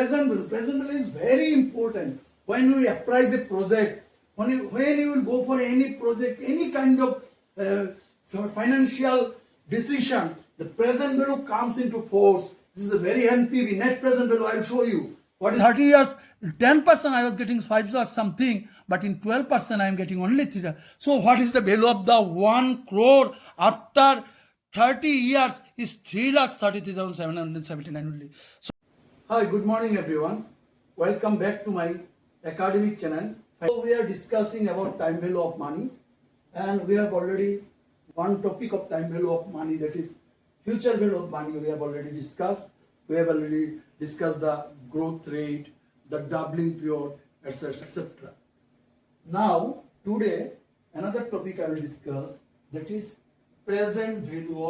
Present value is very important when we appraise a project, when you will go for any project, any kind of financial decision, the present value comes into force. This is a very NPV, net present value. I will show you. What is 30 years, 10% I was getting 5 or something, but in 12% I am getting only 3. So what is the value of the 1 crore after 30 years is 3,33,779 only. So, hi, good morning everyone. Welcome back to my academic channel. So we are discussing about time value of money, and we have already one topic of time value of money, that is future value of money. We have already discussed. We have already discussed the growth rate, the doubling period, etc. etc. Now today another topic I will discuss, that is present value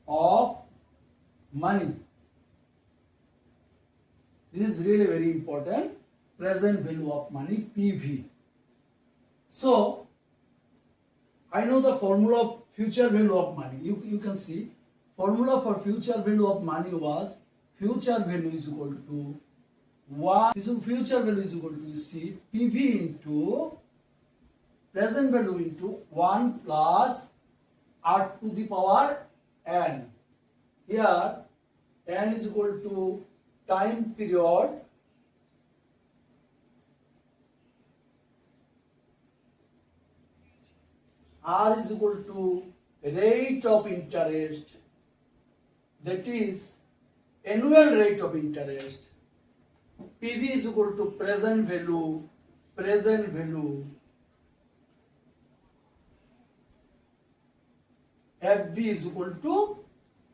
of money. This is really very important. Present value of money, PV. So I know the formula of future value of money. You can see formula for future value of money was future value is equal to 1. Future value is equal to, you see, PV into present value into 1 plus R to the power n. Here n is equal to time period, R is equal to rate of interest, that is annual rate of interest. PV is equal to present value, FV is equal to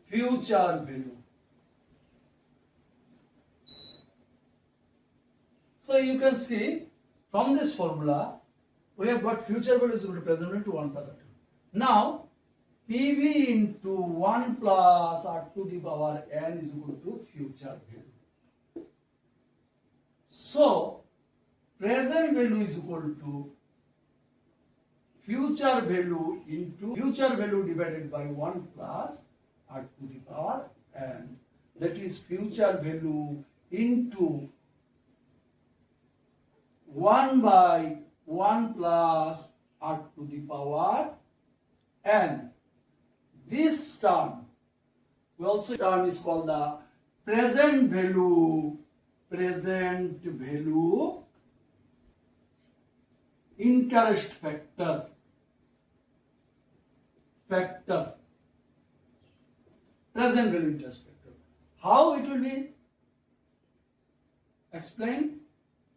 future value. So you can see from this formula we have got future value is equal to present value to 1 plus R2. Now PV into 1 plus R to the power n is equal to future value. So present value is equal to future value into future value divided by 1 plus R to the power n. That is future value into 1 by 1 plus R to the power n. This term, we also term is called the present value interest factor. Present value interest factor. How it will be explained?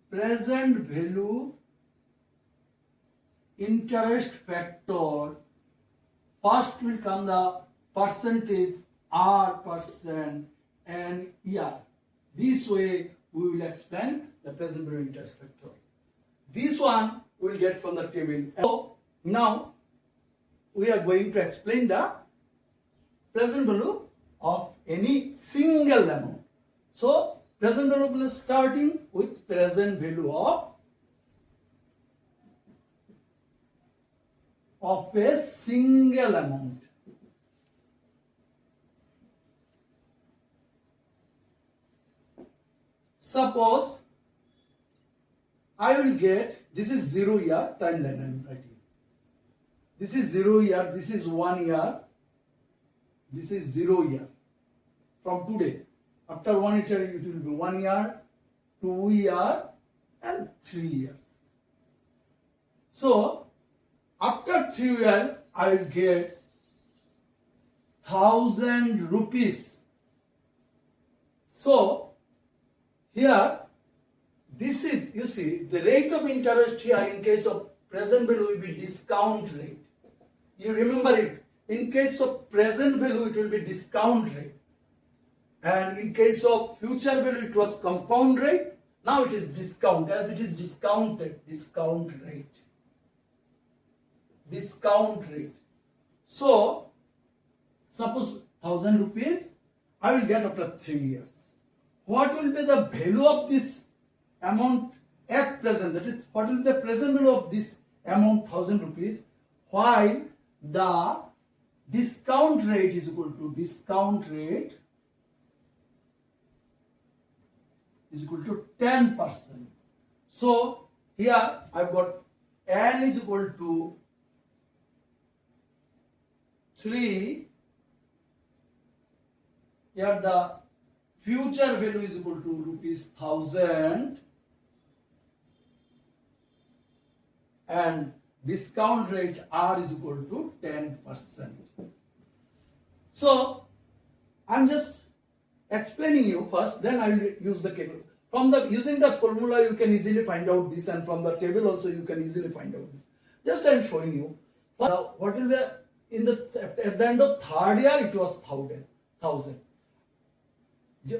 Present value interest factor. First will come the percentage, R% and year. This way we will explain the present value interest factor. This one we will get from the table. So now we are going to explain the present value of any single amount. So present value is starting with present value of a single amount. Suppose I will get, this is 0 year timeline I am writing. This is 0 year, this is 1 year, this is 0 year. From today, after 1 year it will be 1 year, 2 year and 3 years. So after 3 years I will get 1,000 rupees. So here this is, you see, the rate of interest here in case of present value will be discount rate. You remember it. In case of present value it will be discount rate. And in case of future value it was compound rate. Now it is discount, as it is discounted, discount rate. So suppose 1,000 rupees I will get after 3 years. What will be the value of this amount at present? That is, what will be the present value of this amount 1,000 rupees while the discount rate is equal to discount rate is equal to 10%. So here I've got N is equal to 3. Here the future value is equal to rupees 1000 and discount rate R is equal to 10%. So I'm just explaining you first, then I will use the table. From the using the formula you can easily find out this, and from the table also you can easily find out this. Just I am showing you. What will be in the at the end of third year it was 1000.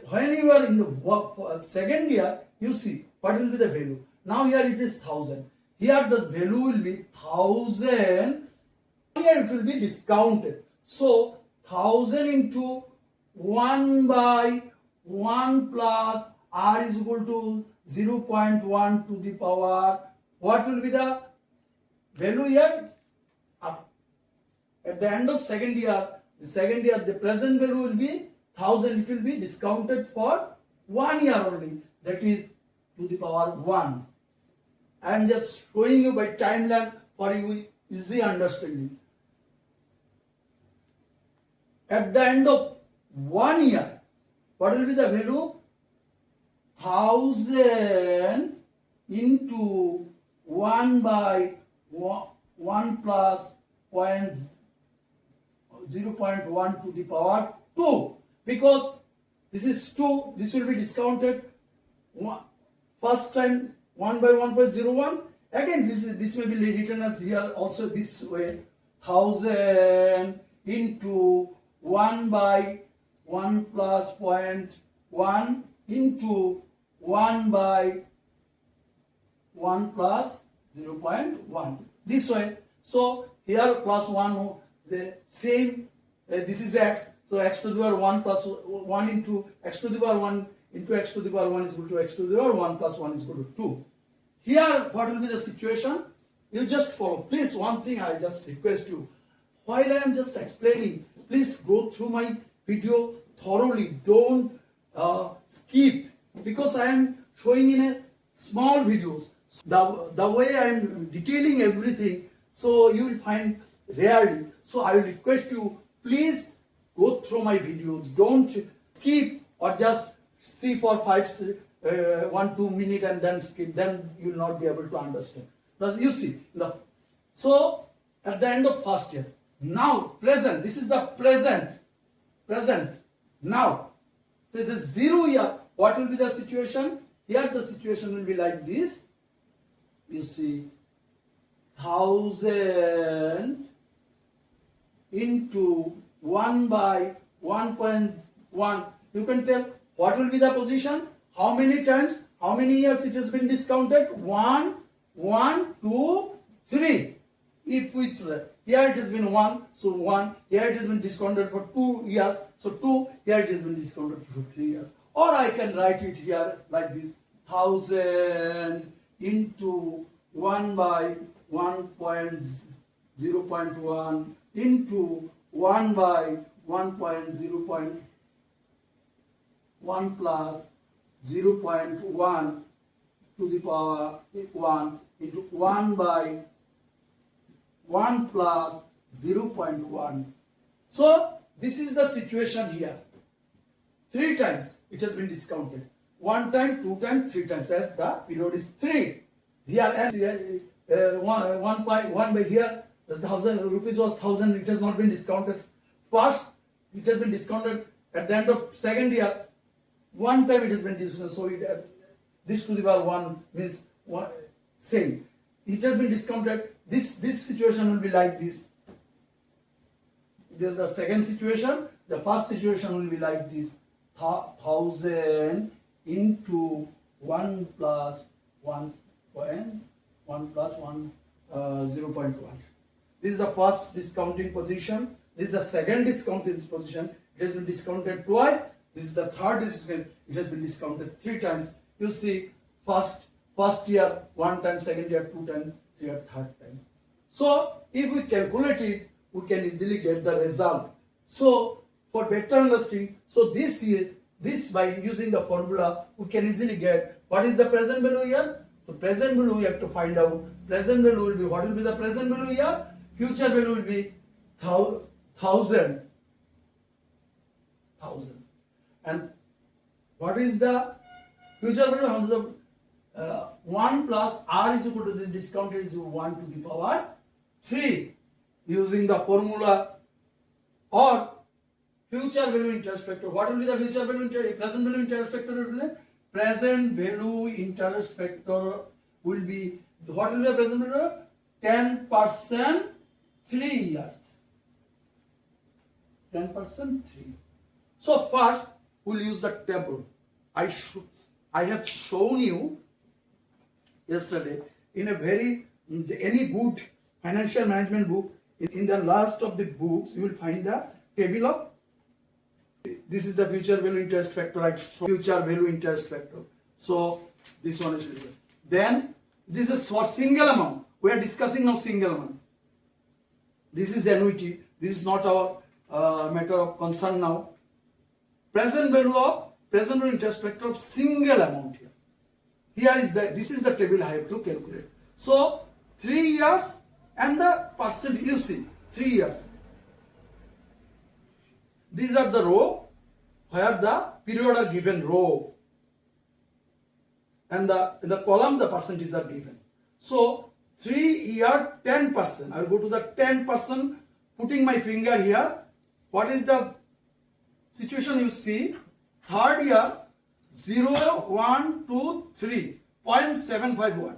When you are in the second year, you see what will be the value. Now here it is 1000. Here the value will be 1000. Here it will be discounted. So 1000 into 1 by 1 plus R is equal to 0.1 to the power. What will be the value here? At the end of second year, the present value will be 1000. It will be discounted for 1 year only. That is to the power 1. I am just showing you by timeline for you easy understanding. At the end of 1 year, what will be the value? 1000 into 1 by 1 plus 0.1 to the power 2. Because this is 2, this will be discounted. First time 1 by 1.01. Again, this may be written as here also this way. 1000 into 1 by 1 plus 0.1 into 1 by 1 plus 0.1. This way. So here plus 1, the same, this is x. So x to the power 1 plus 1 into x to the power 1 into x to the power 1 is equal to x to the power 1 plus 1 is equal to 2. Here, what will be the situation? You just follow. Please, one thing I just request you. While I am just explaining, please go through my video thoroughly. Don't skip, because I am showing in a small videos. The way I am detailing everything, so you will find rarely. So I will request you, please go through my videos. Don't skip or just see for 1-2 minutes and then skip. Then you will not be able to understand. But you see, so at the end of first year, now present. This is the present. Now, so it is 0 year. What will be the situation? Here the situation will be like this. You see, 1000 into 1 by 1.1. You can tell what will be the position, how many times, how many years it has been discounted. 1, 2, 3. If we here it has been 1, so 1. Here it has been discounted for 2 years, so 2. Here it has been discounted for 3 years. Or I can write it here like this: 1000 into 1 by 1.0.1 into 1 by 1.0.1 plus 0.1 to the power 1 into 1 by 1 plus 0.1. So this is the situation here. 3 times it has been discounted. 1 time, 2 times, 3 times, as the period is 3. Here and one by here, the 1000 rupees was 1000. It has not been discounted. First, it has been discounted at the end of second year. 1 time it has been discounted. So this to the power 1 means same. It has been discounted. This situation will be like this. This is the second situation. The first situation will be like this: 1000 into 1 plus 1 plus 0.1. This is the first discounting position. This is the second discounting position. It has been discounted twice. This is the third discount. It has been discounted 3 times. You'll see first year 1 time, second year 2 times, third time. So if we calculate it, we can easily get the result. So for better understanding, so this by using the formula, we can easily get what is the present value here. So present value we have to find out. Present value will be, what will be the present value here? Future value will be 1000. And what is the future value? 1 plus r is equal to the discounted is 1 to the power 3 using the formula, or future value interest factor. What will be the future value present value interest factor? Present value interest factor will be, what will be the present value? 10% 3 years. 10% 3. So first we'll use the table. I have shown you yesterday in a very, any good financial management book, in the last of the books you will find the table of, this is the future value interest factor. I show future value interest factor. So this one is future. Then this is for single amount. We are discussing now single amount. This is annuity. This is not our matter of concern now. Present value interest factor of single amount here. Here is this is the table I have to calculate. So 3 years and the percent, you see 3 years. These are the row where the period are given row, and in the column the percentage are given. So 3 year 10%. I will go to the 10%, putting my finger here. What is the situation you see? Third year 0, 1, 2, 3, 0.751.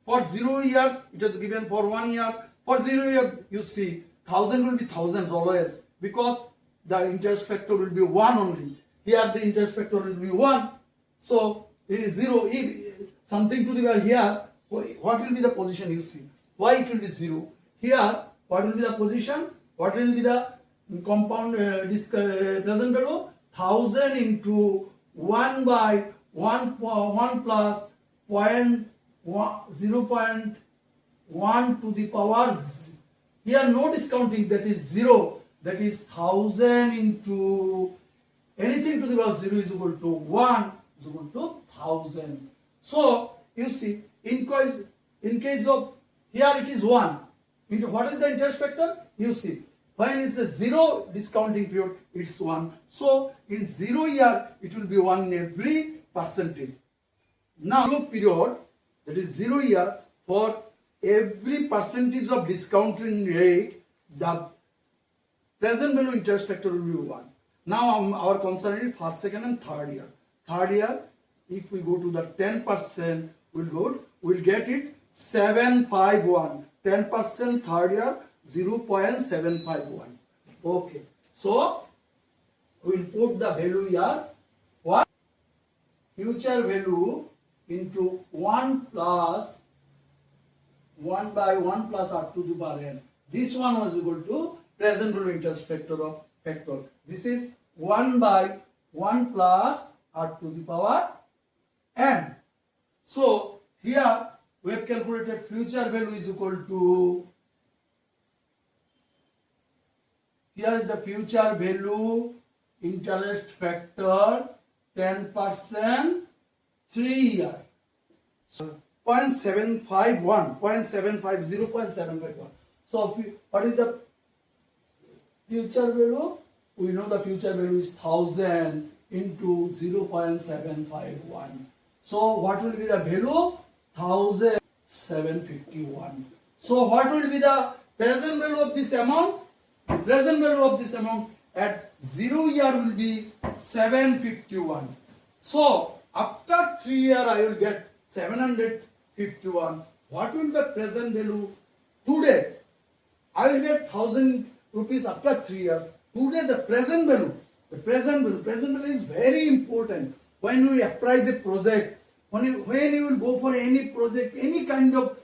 For 0 years it is given for 1 year. For 0 year you see 1000 will be thousands always, because the interest factor will be 1 only. Here the interest factor will be 1. So it is 0. If something to the power here, what will be the position you see? Why it will be 0? Here, what will be the position? What will be the compound present value? 1000 into 1 by 1 plus 0.1 to the power. Here no discounting, that is 0. That is 1000 into anything to the power 0 is equal to 1 is equal to 1000. So you see, in case of here it is 1 into what is the interest factor? You see, when it's a 0 discounting period, it's 1. So in 0 year it will be 1 in every percentage. Now 0 period, that is 0 year, for every percentage of discounting rate, the present value interest factor will be 1. Now our concern is first, second and third year. Third year, if we go to the 10%, we'll get it 751. 10% third year 0.751. Okay. So we'll put the value here. What? Future value into 1 plus 1 by 1 plus r to the power n. This one was equal to present value interest factor of factor. This is 1 by 1 plus r to the power n. So here we have calculated future value is equal to, here is the future value interest factor 10% 3 year. So 0.751, 0.751. So what is the future value? We know the future value is 1000 into 0.751. So what will be the value? 1751. So what will be the present value of this amount? The present value of this amount at 0 year will be 751. So after 3 year I will get 751. What will be the present value today? I will get 1000 rupees after 3 years. Today the present value is very important. When we appraise a project, when you will go for any project, any kind of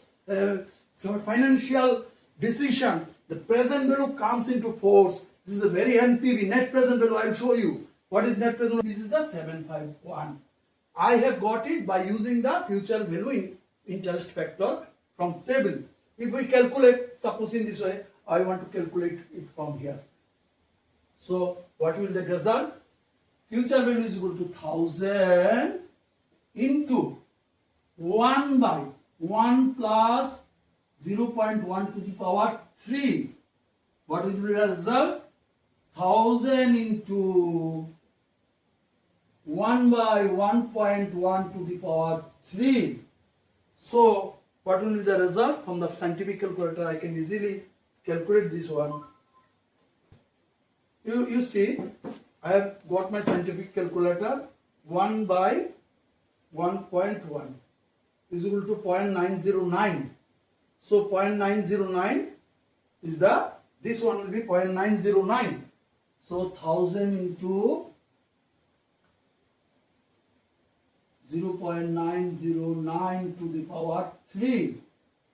financial decision, the present value comes into force. This is a very NPV, net present value. I will show you. What is net present value? This is the 751. I have got it by using the future value interest factor from table. If we calculate, suppose in this way, I want to calculate it from here. So what will the result? Future value is equal to 1000 into 1 by 1 plus 0.1 to the power 3. What will be the result? 1000 into 1 by 1.1 to the power 3. So what will be the result? From the scientific calculator I can easily calculate this one. You see, I have got my scientific calculator. 1 by 1.1 is equal to 0.909. So 0.909 is this one will be 0.909. So 1000 into 0.909 to the power 3.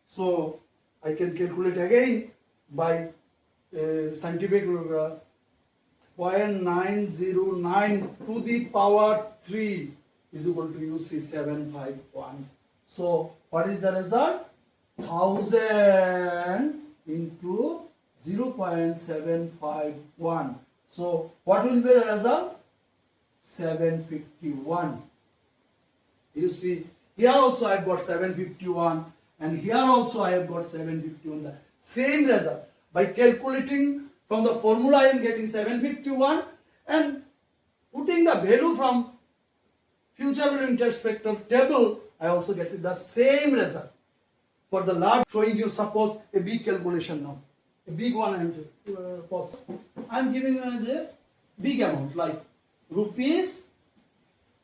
So I can calculate again by scientific calculator. 0.909 to the power 3 is equal to UC 751. So what is the result? 1000 into 0.751. So what will be the result? 751. You see, here also I have got 751 and here also I have got 751. The same result. By calculating from the formula I am getting 751 and putting the value from future value interest factor table, I also get the same result. For the large, showing you suppose a big calculation now. A big one I am giving you as a big amount like rupees.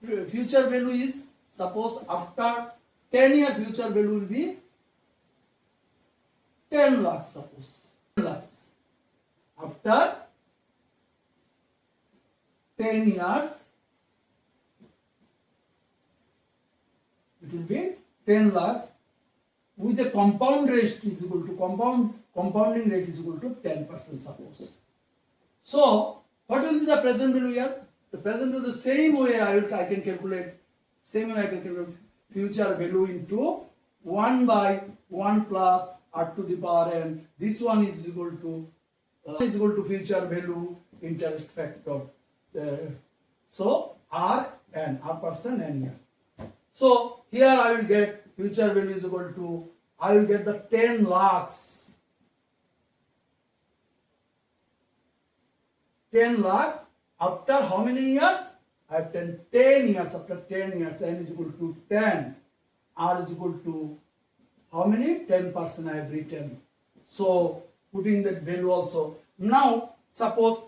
Future value is, suppose after 10 year future value will be 10 lakhs, suppose 10 lakhs. After 10 years it will be 10 lakhs with a compound rate is equal to compounding rate is equal to 10%, suppose. So what will be the present value here? The present value, the same way I can calculate, future value into 1 by 1 plus r to the power n. This one is equal to future value interest factor. So r percent n year. So here I will get future value is equal to, I will get the 10 lakhs. 10 lakhs after how many years? I have 10 years. After 10 years, n is equal to 10. R is equal to how many? 10% I have written. So putting that value also. Now suppose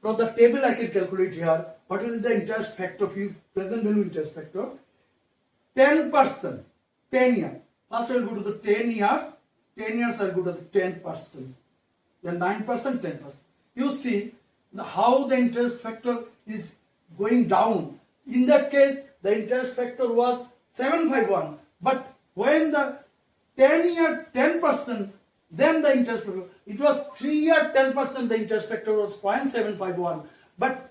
from the table I can calculate here what is the interest factor, present value interest factor. 10%, 10 years. First I will go to the 10 years. 10 years I will go to the 10%. Then 9%, 10%. You see how the interest factor is going down. In that case, the interest factor was 751. But when the 10 year 10%, then the interest factor, it was 3 year 10%, the interest factor was 0.751. But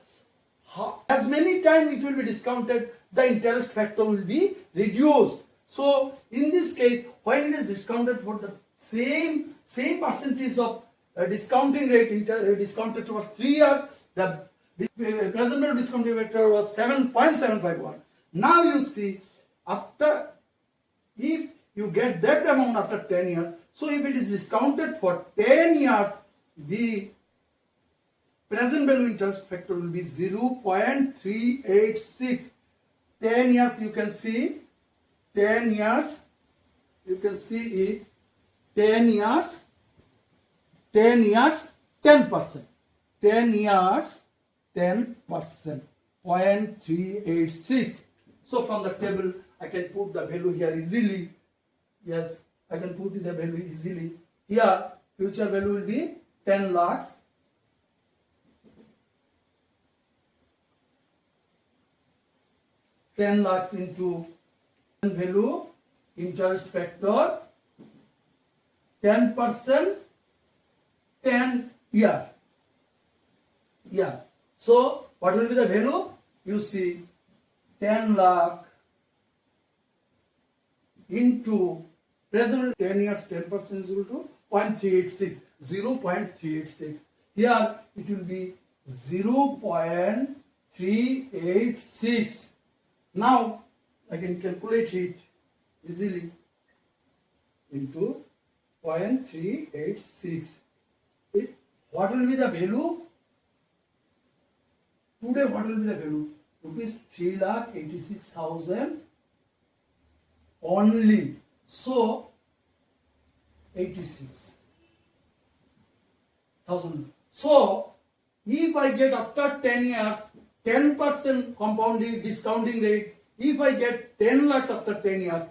as many times it will be discounted, the interest factor will be reduced. So in this case, when it is discounted for the same percentage of discounting rate, discounted over 3 years, the present value discounting factor was 7.751. Now you see, after, if you get that amount after 10 years, so if it is discounted for 10 years, the present value interest factor will be 0.386. 10 years you can see, 10 years, you can see it, 10 years, 10 years, 10%. 10 years, 10%, 0.386. So from the table, I can put the value here easily. Yes, I can put the value easily. Here, future value will be 10 lakhs. $10 lakhs into value, interest factor, 10%, 10 year. Yeah. So what will be the value? You see, 10 lakh into present 10 years, 10% is equal to 0.386. 0.386. Here it will be 0.386. Now I can calculate it easily into 0.386. What will be the value? Today what will be the value? Rupees 3,86,000 only. So 86,000. So if I get after 10 years 10% compounding discounting rate, if I get 10 lakhs after 10 years,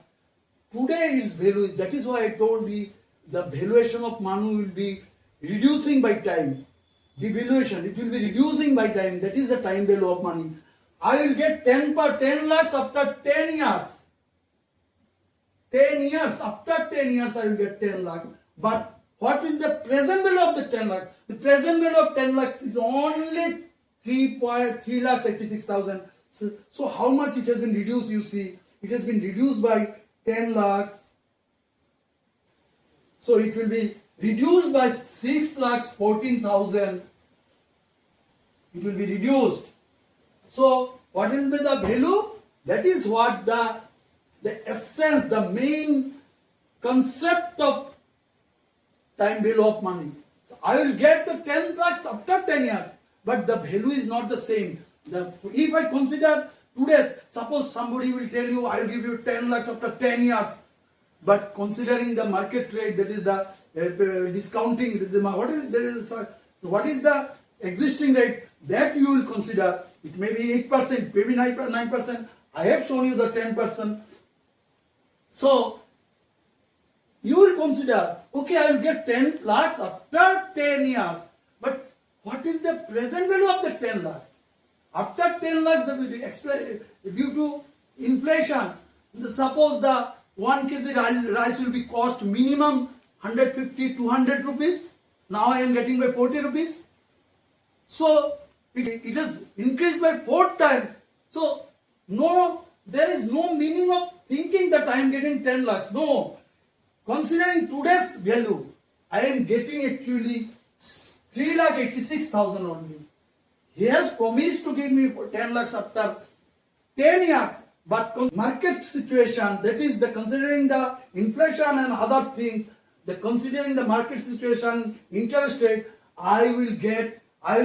today's value, that is why I told you the valuation of money will be reducing by time. The valuation, it will be reducing by time. That is the time value of money. I will get 10 lakhs after 10 years. 10 years, after 10 years I will get 10 lakhs. But what is the present value of the 10 lakhs? The present value of 10 lakhs is only 3,86,000. So how much it has been reduced, you see? It has been reduced by 10 lakhs. So it will be reduced by 6,14,000. It will be reduced. So what will be the value? That is what the essence, the main concept of time value of money. So I will get the 10 lakhs after 10 years, but the value is not the same. If I consider today's, suppose somebody will tell you, I will give you 10 lakhs after 10 years, but considering the market rate, that is the discounting, what is the existing rate, that you will consider, it may be 8%, maybe 9%. I have shown you the 10%. So you will consider, okay, I will get 10 lakhs after 10 years, but what is the present value of the 10 lakhs? After 10 lakhs, due to inflation, suppose the 1 kg rice will be cost minimum 150, 200 rupees. Now I am getting by 40 rupees. So it has increased by 4 times. So no, there is no meaning of thinking that I am getting 10 lakhs. No. Considering today's value, I am getting actually 3,86,000 only. He has promised to give me 10 lakhs after 10 years. But market situation, that is the considering the inflation and other things, considering the market situation, interest rate, I will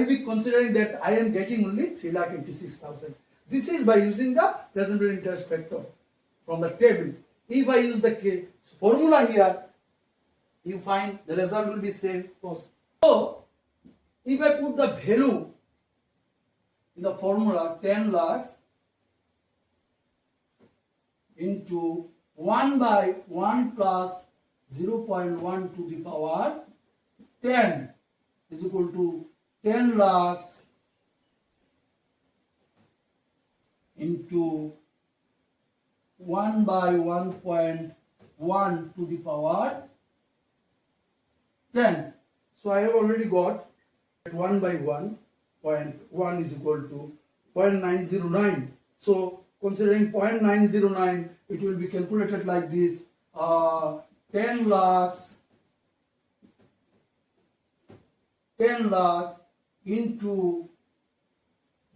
be considering that I am getting only 3,86,000. This is by using the present value interest factor from the table. If I use the formula here, you find the result will be same. So, if I put the value in the formula 10 lakhs into 1 by 1 plus 0.1 to the power 10 is equal to 10 lakhs into 1 by 1.1 to the power 10. So I have already got 1 by 1.1 is equal to 0.909. So considering 0.909, it will be calculated like this. 10 lakhs into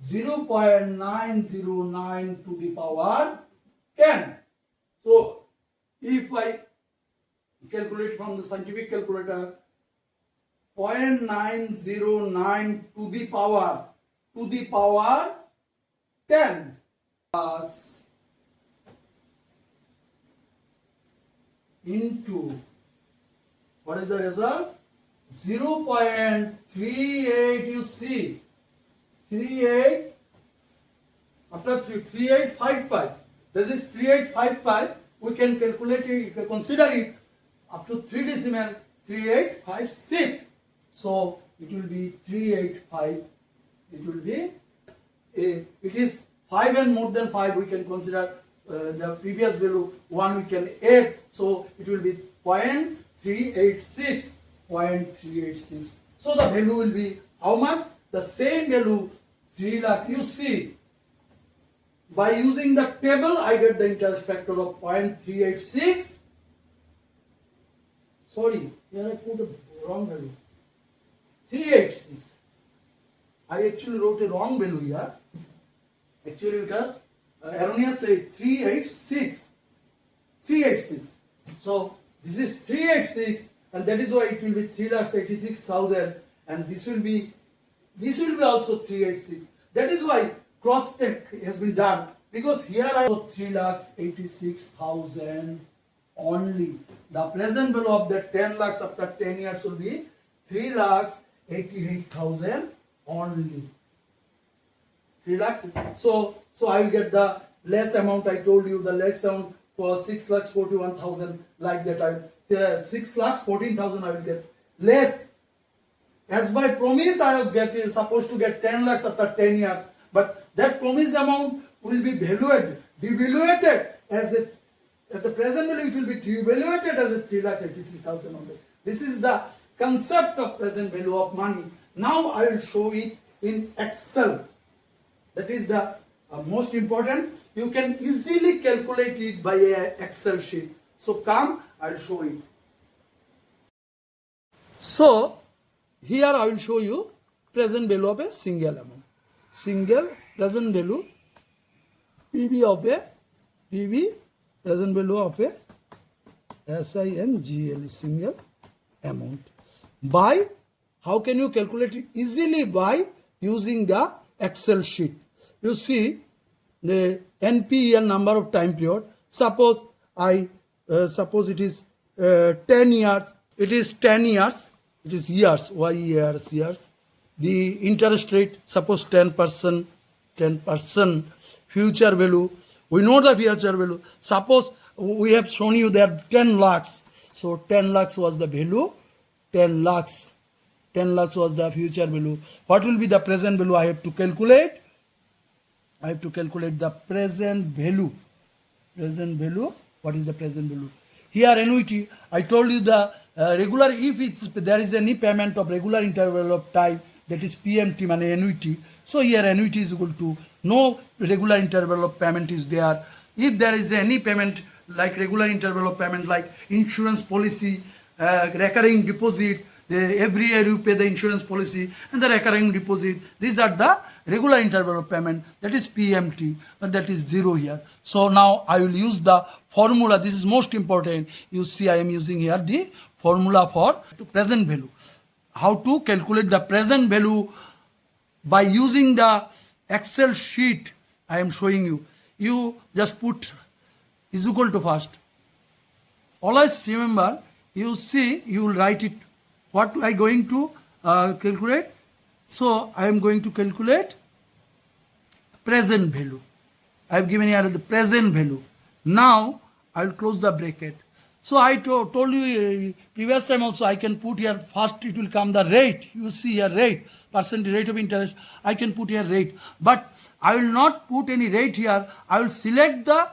0.909 to the power 10. So if I calculate from the scientific calculator, 0.909 to the power 10 into, what is the result? 0.38, you see, 38 after 3855. That is 3855. We can calculate it, consider it up to 3 decimal 3856. So it will be 385. It will be it is 5 and more than 5. We can consider the previous value 1. We can add. So it will be 0.386. 0.386. So the value will be how much? The same value, 3 lakhs. You see, by using the table, I get the interest factor of 0.386. Sorry, here I put a wrong value. 386. I actually wrote a wrong value here. Actually, it was erroneously 386. 386. So this is 386, and that is why it will be 3,86,000, and this will be also 386. That is why cross check has been done, because here I wrote 3,86,000 only. The present value of that 10 lakhs after 10 years will be 3,88,000 only. 3 lakhs. So I will get the less amount. I told you the less amount for 6,41,000, like that. 6,14,000 I will get less. As by promise, I was supposed to get 10 lakhs after 10 years, but that promised amount will be devaluated as a, at the present value, it will be devaluated as a 3,83,000 only. This is the concept of present value of money. Now I will show it in Excel. That is the most important. You can easily calculate it by an Excel sheet. So come, I will show it. So here I will show you present value of a single amount. Single present value, PV present value of a SINGL, single amount. By, how can you calculate it? Easily by using the Excel sheet. You see the NP year, number of time period. Suppose suppose it is 10 years. It is 10 years. It is years. Why years? Years. The interest rate, suppose 10%. 10% future value. We know the future value. Suppose we have shown you there 10 lakhs. So 10 lakhs was the value. 10 lakhs. 10 lakhs was the future value. What will be the present value? I have to calculate. I have to calculate the present value. Present value. What is the present value? Here annuity. I told you the regular, if there is any payment of regular interval of time, that is PMT, money annuity. So here annuity is equal to no regular interval of payment is there. If there is any payment like regular interval of payment, like insurance policy, recurring deposit, every year you pay the insurance policy and the recurring deposit. These are the regular interval of payment. That is PMT, but that is 0 here. So now I will use the formula. This is most important. You see I am using here the formula for present value. How to calculate the present value by using the Excel sheet I am showing you. You just put is equal to first. Always remember, you see, you will write it. What I going to calculate? So I am going to calculate present value. I have given here the present value. Now I will close the bracket. So I told you previous time also, I can put here first it will come the rate. You see here rate, percentage rate of interest. I can put here rate, but I will not put any rate here. I will select the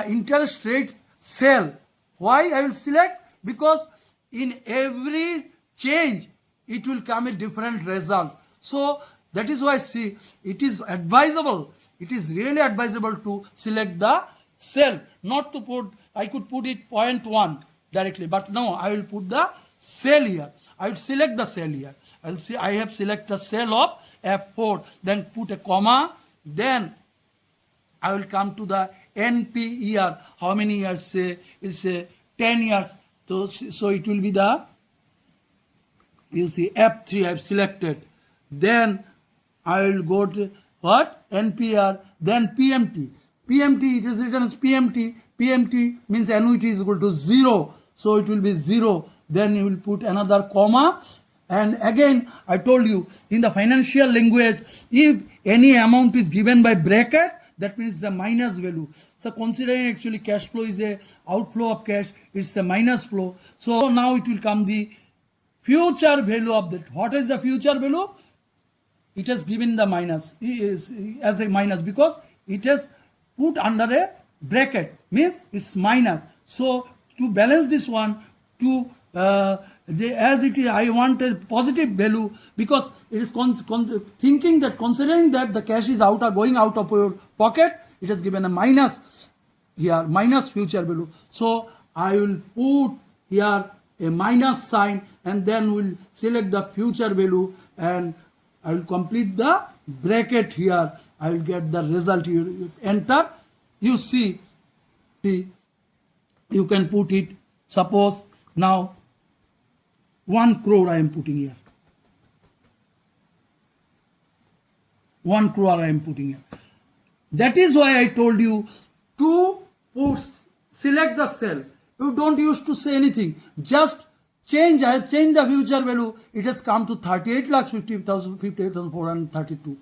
interest rate cell. Why I will select? Because in every change it will come a different result. So that is why, see, it is advisable. It is really advisable to select the cell, not to put. I could put it 0.1 directly, but no, I will put the cell here. I will select the cell here. I will see I have selected the cell of F4, then put a comma, then I will come to the NP year. How many years? Say is 10 years. So it will be the, you see, F3 I have selected. Then I will go to what? NPR, then PMT. PMT, it is written as PMT. PMT means annuity is equal to 0. So it will be 0. Then you will put another comma. And again, I told you, in the financial language, if any amount is given by bracket, that means the minus value. So considering actually cash flow is a outflow of cash, it's a minus flow. So now it will come the future value of that. What is the future value? It has given the minus as a minus because it has put under a bracket, means it's minus. So to balance this one, to as it is, I want a positive value because it is thinking that considering that the cash is going out of your pocket, it has given a minus here, minus future value. So I will put here a minus sign, and then we'll select the future value, and I will complete the bracket here. I will get the result. You enter, you see, you can put it. Suppose now 1 crore I am putting here. 1 crore I am putting here. That is why I told you to select the cell. You don't use to say anything. Just change. I have changed the future value. It has come to 38,58,432.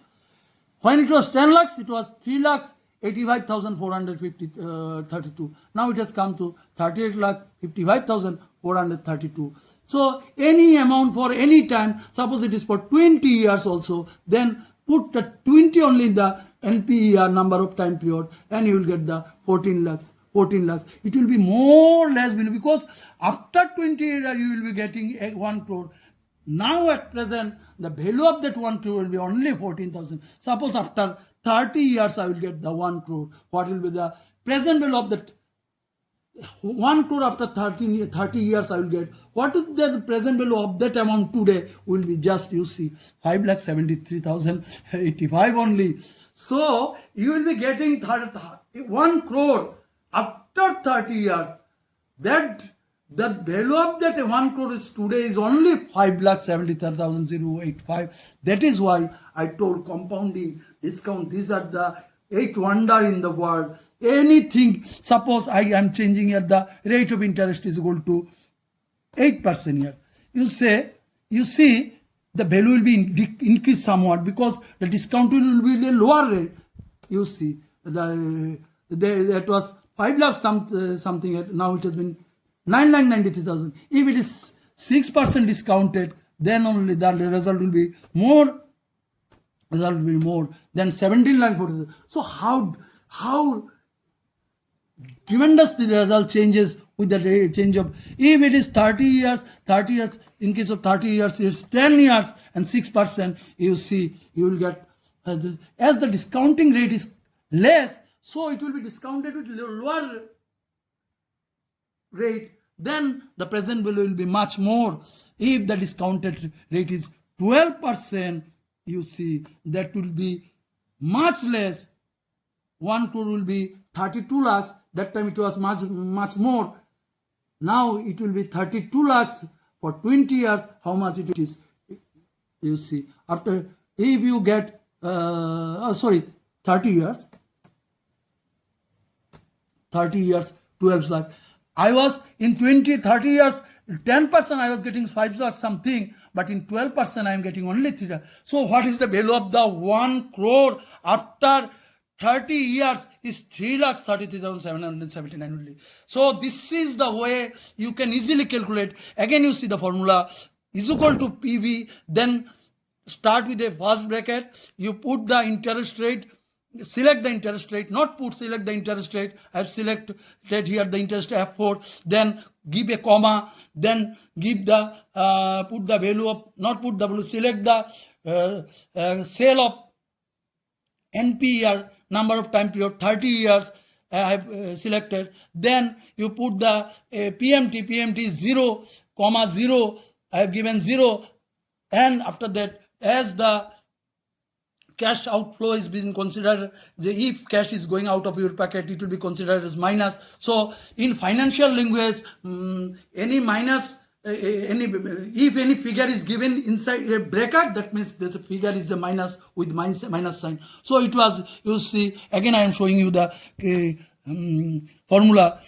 When it was 10 lakhs, it was 3,85,432. Now it has come to 38,55,432. So any amount for any time, suppose it is for 20 years also, then put the 20 only in the NPER, number of time period, and you will get the 14 lakhs. 14 lakhs. It will be more or less, because after 20 years you will be getting 1 crore. Now at present, the value of that 1 crore will be only 14,000. Suppose after 30 years I will get the 1 crore. What will be the present value of that 1 crore after 30 years I will get? What is the present value of that amount today? Will be just, you see, 5,73,085 only. So you will be getting 1 crore after 30 years. That the value of that 1 crore is today is only 5,73,085. That is why I told compounding, discount, these are the 8 wonder in the world. Anything, suppose I am changing here, the rate of interest is equal to 8% here. You see, the value will be increased somewhat, because the discount will be a lower rate. You see, that was 5 lakh something, now it has been 9,93,000. If it is 6% discounted, then only the result will be more. Result will be more than 17,40,000. So how tremendous the result changes with the change of, if it is 30 years, in case of 30 years, it's 10 years and 6%, you see, you will get, as the discounting rate is less, so it will be discounted with lower rate, then the present value will be much more. If the discounted rate is 12%, you see, that will be much less. 1 crore will be 32 lakhs. That time it was much more. Now it will be 32 lakhs for 20 years. How much it is? You see, after, if you get 30 years, 12 lakhs. I was in 30 years, 10% I was getting 5 lakhs something, but in 12% I am getting only 3 lakhs. So what is the value of the 1 crore after 30 years is 3,33,779 only. So this is the way you can easily calculate. Again, you see the formula is equal to PV, then start with a first bracket, you put the interest rate, select the interest rate, select the interest rate. I have selected here the interest F4, then give a comma, then give the, put the value of, select the sale of NPER, number of time period, 30 years, I have selected. Then you put the PMT is 0, 0, I have given 0, and after that, as the cash outflow is being considered, if cash is going out of your pocket, it will be considered as minus. So in financial language, any minus, if any figure is given inside a bracket, that means the figure is a minus with minus sign. So it was, you see, again I am showing you the formula.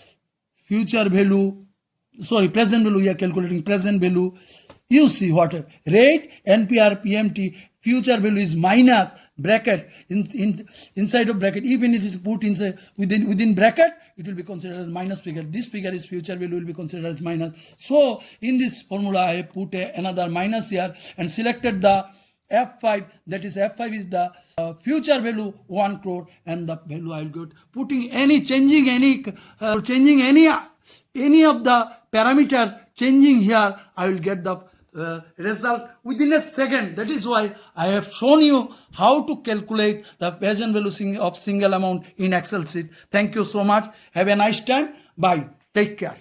Future value, present value, we are calculating present value. You see what rate, NPR, PMT, future value is minus bracket, inside of bracket. Even if it is put inside within bracket, it will be considered as minus figure. This figure is future value, will be considered as minus. So in this formula, I put another minus here and selected the F5. That is, F5 is the future value 1 crore, and the value I will get. Changing any of the parameter, changing here, I will get the result within a second. That is why I have shown you how to calculate the present value of single amount in Excel sheet. Thank you so much. Have a nice time. Bye. Take care.